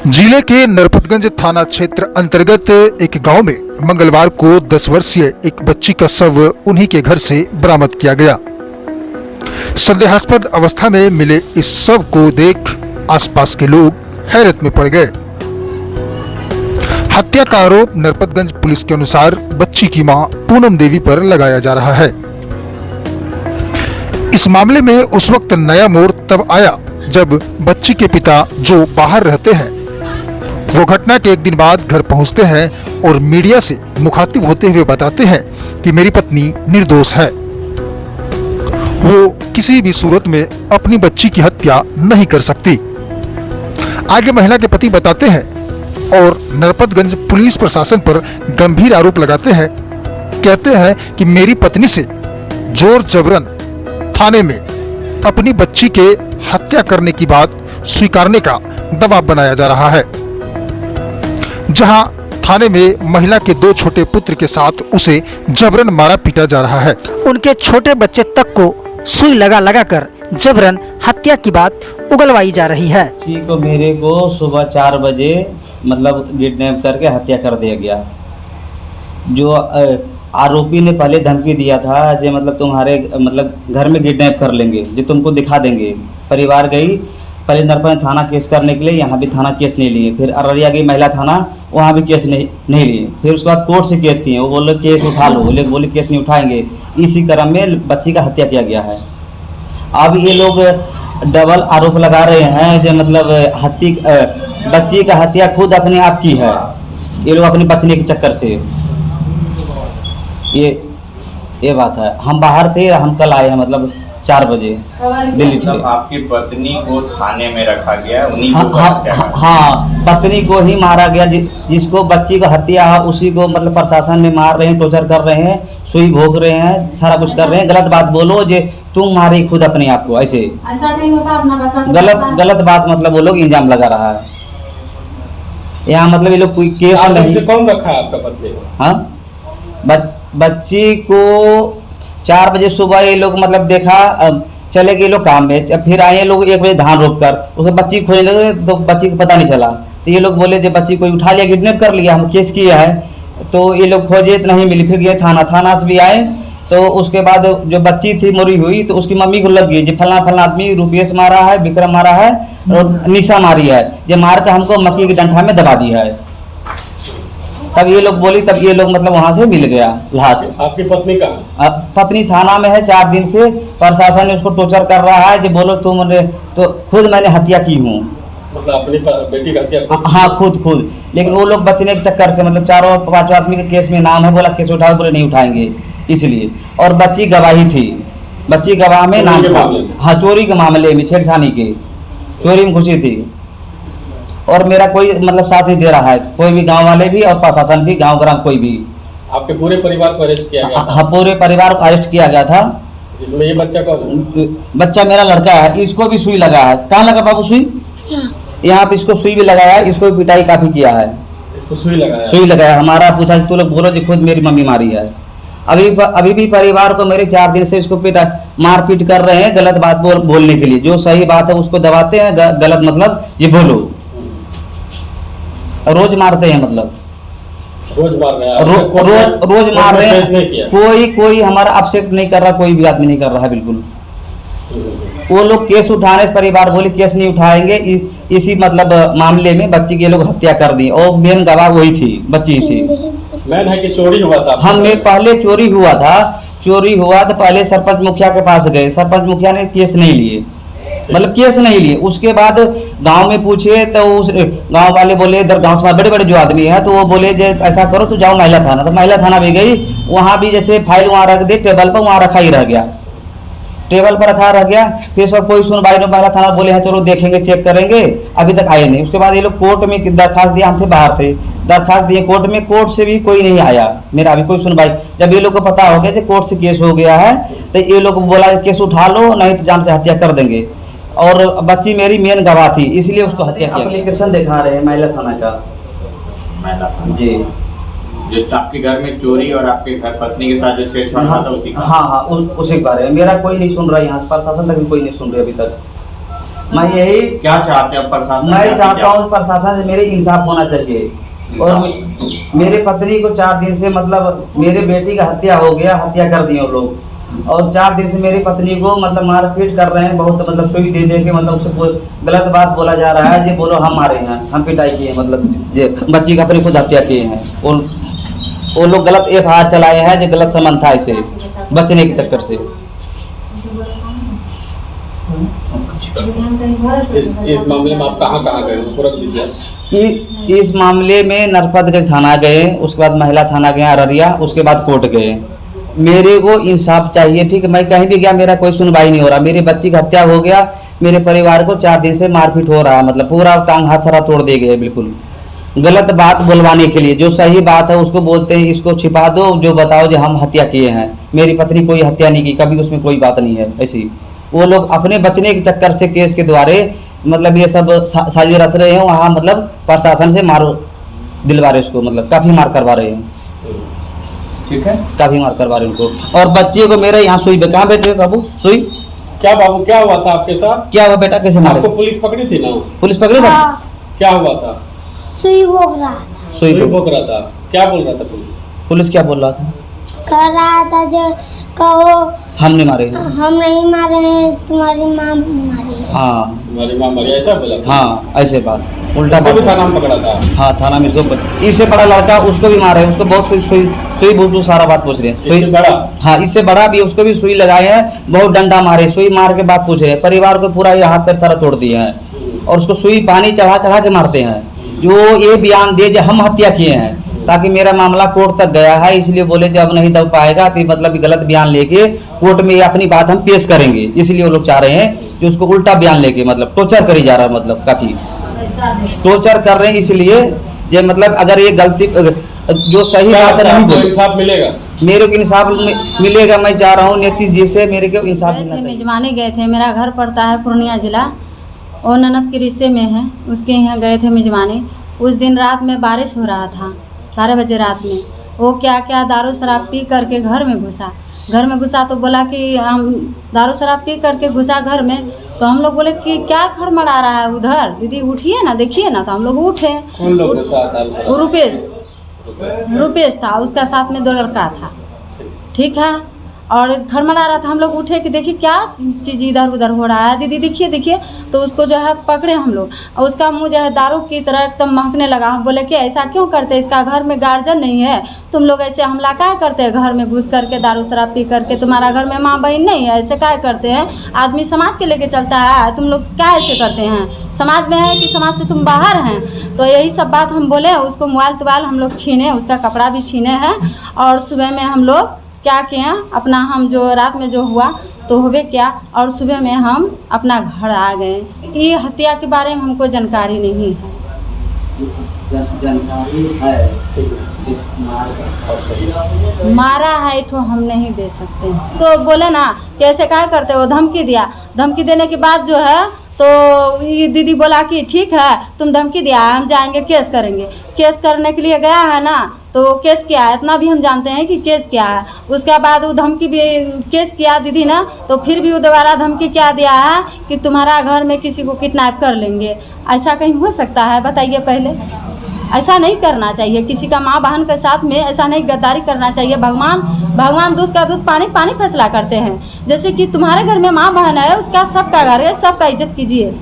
जिले के नरपतगंज थाना क्षेत्र अंतर्गत एक गांव में मंगलवार को 10 वर्षीय एक बच्ची का शव उन्हीं के घर से बरामद किया गया। संदेहास्पद अवस्था में मिले इस शव को देख आसपास के लोग हैरत में पड़ गए। हत्या का आरोप नरपतगंज पुलिस के अनुसार बच्ची की मां पूनम देवी पर लगाया जा रहा है। इस मामले में उस वक्त नया मोड़ तब आया जब बच्ची के पिता जो बाहर रहते हैं वो घटना के एक दिन बाद घर पहुंचते हैं और मीडिया से मुखातिब होते हुए बताते हैं कि मेरी पत्नी निर्दोष है, वो किसी भी सूरत में अपनी बच्ची की हत्या नहीं कर सकती। आगे महिला के पति बताते हैं और नरपतगंज पुलिस प्रशासन पर गंभीर आरोप लगाते हैं। कहते हैं कि मेरी पत्नी से जोर जबरन थाने में अपनी बच्ची के हत्या करने की बात स्वीकारने का दबाव बनाया जा रहा है, जहां थाने में महिला के 2 छोटे पुत्र के साथ उसे जबरन मारा पीटा जा रहा है। उनके छोटे बच्चे तक को सुई लगा लगा कर जबरन हत्या की बात उगलवाई जा रही है। बच्ची को मेरे को सुबह 4 बजे मतलब किडनैप करके हत्या कर दिया गया। जो आरोपी ने पहले धमकी दिया था जो मतलब तुम्हारे मतलब घर में किडनैप कर लेंगे, जो तुमको दिखा देंगे। परिवार गई पहले नरपतगंज थाना केस करने के लिए, यहाँ भी थाना केस नहीं लिए। फिर अररिया गई महिला थाना, वहाँ भी केस नहीं लिए। फिर उसके बाद कोर्ट से केस किए, वो बोले केस उठा लो, बोले केस नहीं उठाएंगे। इसी क्रम में बच्ची का हत्या किया गया है। अब ये लोग डबल आरोप लगा रहे हैं जो मतलब बच्ची का हत्या खुद अपने आप की है, ये लोग अपने बचने के चक्कर से। ये बात है। हम बाहर थे, हम कल आए हैं मतलब 4 बजे दिल्ली। मतलब आपकी पत्नी को थाने में रखा गया, उन्हीं को हाँ, पत्नी को ही मारा गया। जिसको बच्ची का हत्या है उसी को मतलब प्रशासन में मार रहे हैं, टॉर्चर कर रहे हैं, सुई भोग रहे हैं, सारा कुछ कर रहे हैं। गलत बात बोलो जे तुम मारी खुद अपने आप को, ऐसे नहीं होता। अपना गलत बात मतलब वो लोग इल्जाम लगा रहा है यहाँ। मतलब ये लोग कोई केस नहीं। कौन रखा है आपका पत्नी? हाँ, बच्ची को 4 बजे सुबह ये लोग मतलब देखा, चले गए लोग काम में। फिर आए लोग 1 बजे धान रोक कर, उसको बच्ची खोजने लगे तो बच्ची को पता नहीं चला। तो ये लोग बोले जो बच्ची को उठा लिया, किडनैप कर लिया, हम केस किया है। तो ये लोग खोजे तो नहीं मिली। फिर गए थाना से भी आए तो उसके बाद जो बच्ची थी मरी हुई तो उसकी मम्मी को लग गई जो फला आदमी रुपेश मारा है, विक्रम मारा है और निशा मारी है, जो मार कर हमको मक्की की डंठा में दबा दिया है। तब ये लोग बोली, तब ये लोग मतलब वहाँ से मिल गया लाश। आपकी पत्नी कहाँ? पत्नी थाना में है 4 दिन से। प्रशासन ने उसको टॉर्चर कर रहा है जो बोलो तुम तो खुद मैंने हत्या की हूँ, मतलब अपनी बेटी की हत्या। हाँ, खुद। लेकिन वो लोग बचने के चक्कर से मतलब 4-5 आदमी के केस में नाम है, बोला केस उठाओ, बोले नहीं उठाएंगे इसलिए। और बच्ची गवाही थी, बच्ची गवाह में नाम था। हाँ, चोरी के मामले में, छेड़छानी के चोरी में घुसी थी। और मेरा कोई मतलब साथ नहीं दे रहा है, कोई भी गांव वाले भी और प्रशासन भी, गांव ग्राम कोई भी। आपके पूरे परिवार को अरेस्ट किया गया? हाँ, पूरे परिवार को अरेस्ट किया गया था। जिसमें ये बच्चा कौन? बच्चा मेरा लड़का है, इसको भी सुई लगा है। कहाँ लगा बाबू सुई? यहाँ पे इसको सुई भी लगाया है, इसको भी पिटाई काफी किया है। इसको सुई लगाया। हमारा पूछा तू लोग बोलो जो खुद मेरी मम्मी मारी है। अभी भी परिवार को मेरे 4 दिन से इसको मारपीट कर रहे हैं, गलत बात बोलने के लिए। जो सही बात है उसको दबाते हैं, गलत मतलब ये बोलो। रोज मारते हैं, मतलब रोज मार रहे हैं। रोज मार रहे हैं। कोई हमारा अपसेट नहीं कर रहा, कोई भी आदमी नहीं कर रहा है बिल्कुल। वो लोग केस उठाने से परिवार बोले केस नहीं उठाएंगे, इसी मतलब मामले में बच्ची के लोग हत्या कर दी। और मेन गवाह वही थी, बच्ची थी। मैन है कि चोरी हुआ था? हमें पहले चोरी हुआ तो पहले सरपंच मुखिया के पास गए, सरपंच मुखिया ने केस नहीं लिए, मतलब केस नहीं लिए। उसके बाद गांव में पूछे तो उस गांव वाले बोले, इधर गांव से बड़े जो आदमी है तो वो बोले जे ऐसा करो तो जाओ महिला थाना। तो महिला थाना भी गई, वहाँ भी जैसे फाइल वहाँ रख दी टेबल पर, वहाँ रखा ही रह गया, टेबल पर रखा रह गया। फिर सब कोई सुनवाई नहीं, महिला थाना बोले हैं चलो देखेंगे, चेक करेंगे, अभी तक आए नहीं। उसके बाद ये लोग कोर्ट में दरखास्त दिया, हम थे बाहर थे, दरखास्त दिए कोर्ट में, कोर्ट से भी कोई नहीं आया मेरा अभी कोई सुनवाई। जब ये लोग को पता हो गया कि कोर्ट से केस हो गया है तो ये लोग बोला केस उठा लो, नहीं तो जान से हत्या कर देंगे। और बच्ची मेरी मेन गवाह थी, इसलिए उसको हत्या किया। एप्लीकेशन दिखा रहे हैं महिला थाना का जी। जो आपके घर में चोरी और आपके घर पत्नी के साथ जो छेड़छाड़ था उसी का? हाँ, उसी के बारे में। मेरा कोई नहीं सुन रहा, यहाँ से प्रशासन तक भी कोई नहीं सुन रहा अभी तक। मैं यही क्या चाहते हैं प्रशासन? मैं से चाहता क्या- हूँ प्रशासन से मेरे इंसाफ होना चाहिए। और मेरे पत्नी को 4 दिन से मतलब मेरे बेटी का हत्या हो गया, हत्या कर दिए वो लोग। और 4 दिन से मेरी पत्नी को मतलब मारपीट कर रहे हैं, बहुत मतलब सुई दे दे के मतलब उससे गलत बात बोला जा रहा है। ये बोलो हम मारे हैं, हम पिटाई किए हैं, मतलब ये बच्ची का अपनी खुद हत्या किए हैं। और वो लोग गलत FIR चलाए हैं, जो गलत संबंध था इसे बचने के चक्कर से। इस मामले में आप कहाँ गए उसको रख दीजिए। इस मामले में नरपतगंज थाना गए, उसके बाद महिला थाना गए अररिया, उसके बाद कोर्ट गए। मेरे को इंसाफ चाहिए, ठीक है। मैं कहीं भी गया, मेरा कोई सुनवाई नहीं हो रहा। मेरी बच्ची की हत्या हो गया, मेरे परिवार को 4 दिन से मारपीट हो रहा है, मतलब पूरा टांग हाथ सारा तोड़ दे गए बिल्कुल गलत बात बुलवाने के लिए। जो सही बात है उसको बोलते हैं इसको छिपा दो, जो बताओ जो हम हत्या किए हैं। मेरी पत्नी कोई हत्या नहीं की, कभी उसमें कोई बात नहीं है ऐसी। वो लोग अपने बचने के चक्कर से केस के द्वारे मतलब ये सब साजिश रच रहे हैं। वहाँ मतलब प्रशासन से मार दिलवा रहे उसको, मतलब काफ़ी मार करवा रहे हैं, ठीक है, काफ़ी मार करवा रहे हैं उनको। और बच्चे को मेरे यहाँ सुई पे, कहाँ बैठे बाबू सुई? क्या बाबू क्या हुआ था आपके साथ? क्या हुआ बेटा, कैसे मारे? आपको पुलिस पकड़ी थी ना? पुलिस पकड़ी था? हाँ, क्या हुआ था? सुई भोग रहा था। सुई पे भोग रहा था। क्या बोल रहा था पुलिस? पुलिस क्या बोल रहा था? कह रहा था जो कहो हमने मारे हैं। हम नहीं मारे हैं, तुम्हारी माँ मारी है। हाँ हमारी माँ मरी, ऐसा बोला था? हाँ ऐसे बात उल्टा आपको बात। भी थाना में पकड़ा था? हाँ थाना में इससे बड़ा लड़का उसको भी मारे हैं, उसको बहुत सुई बहुत सारा बात पूछ रहे हैं। इससे बड़ा? हाँ इससे बड़ा भी, उसको भी सुई लगाए हैं, बहुत डंडा मारे, सुई मार के बात पूछ रहे हैं। परिवार को पूरा ये हाथ पैर सारा तोड़ दिए हैं और उसको सुई पानी चढ़ा चढ़ा के मारते हैं। जो ये बयान दे जो हम हत्या किए हैं, ताकि मेरा मामला कोर्ट तक गया है, इसलिए बोले जब नहीं दब पाएगा तो मतलब गलत बयान लेके कोर्ट में अपनी बात हम पेश करेंगे। इसलिए वो लोग चाह रहे हैं कि उसको उल्टा बयान लेके मतलब टॉर्चर करी जा रहा है, मतलब काफी टॉर्चर कर रहे हैं। इसलिए जो मतलब अगर ये गलती जो सही बात नहीं आपको बोले, इंसाफ मिलेगा? मेरे को इंसाफ मिलेगा। मैं चाह रहा हूँ नीतीश जी से मेरे को इंसाफ गए मिलना थे, चाहिए। मेजबानी गए थे। मेरा घर पड़ता है पूर्णिया जिला और ननद के रिश्ते में है, उसके यहाँ गए थे मेजबानी। उस दिन रात में बारिश हो रहा था, 12 बजे रात में। वो क्या दारू शराब पी करके घर में घुसा तो बोला कि हम दारू शराब पी करके घुसा घर में। तो हम लोग बोले कि क्या खड़मड़ा रहा है उधर, दीदी उठिए ना, देखिए ना। तो हम लोग उठे। कौन लोग के साथ? वो रुपेश था, उसका साथ में 2 लड़का था, ठीक है। और खड़मड़ा रहा था, हम लोग उठे कि देखिए क्या चीज़ इधर उधर हो रहा है, दीदी देखिए। तो उसको जो है पकड़े हम लोग, और उसका मुंह जो है दारू की तरह एकदम महकने लगा। हम बोले कि ऐसा क्यों करते, इसका घर में गार्जियन नहीं है, तुम लोग ऐसे हमला क्या करते हैं घर में घुस करके दारू शराब पी करके? तुम्हारा घर में माँ बहन नहीं है, ऐसे क्या करते हैं? आदमी समाज के लेके चलता है, तुम लोग क्या ऐसे करते हैं? समाज में है कि समाज से तुम बाहर हैं? तो यही सब बात हम बोले। उसको मोबाइल हम लोग छीने, उसका कपड़ा भी छीने हैं। और सुबह में हम लोग क्या किए, अपना हम जो रात में जो हुआ तो हुए क्या, और सुबह में हम अपना घर आ गए। ये हत्या के बारे में हमको जानकारी नहीं है। जानकारी है, मारा है तो हम नहीं दे सकते। तो बोले ना कैसे क्या करते हो, धमकी दिया। धमकी देने के बाद जो है तो ये दीदी बोला कि ठीक है तुम धमकी दिया है, हम जाएंगे केस करेंगे। केस करने के लिए गया है ना, तो केस किया है, इतना भी हम जानते हैं कि केस किया है। उसके बाद वो धमकी भी केस किया दीदी ना, तो फिर भी वो दोबारा धमकी क्या दिया है कि तुम्हारा घर में किसी को किडनैप कर लेंगे। ऐसा कहीं हो सकता है? बताइए पहले। ऐसा नहीं करना चाहिए, किसी का माँ बहन के साथ में ऐसा नहीं गद्दारी करना चाहिए। भगवान दूध का दूध पानी फैसला करते हैं। जैसे कि तुम्हारे घर में माँ बहन है, उसका सबका घर है, सबका इज्जत कीजिए।